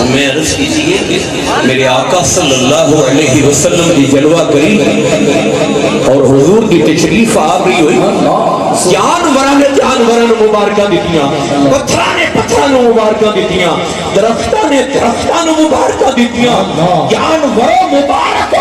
मैं अर्ज कीजिए मेरे आका सल्लल्लाहु अलैहि वसल्लम की जलवा करी और हुजूर की तशरीफ आ रही हुई जानवरां ने जानवरां मुबारक दित्तियां, पत्थरां ने पत्थरां मुबारक दित्तियां, दरख्तां ने दरख्तां मुबारक दित्तियां। जानवर मुबारक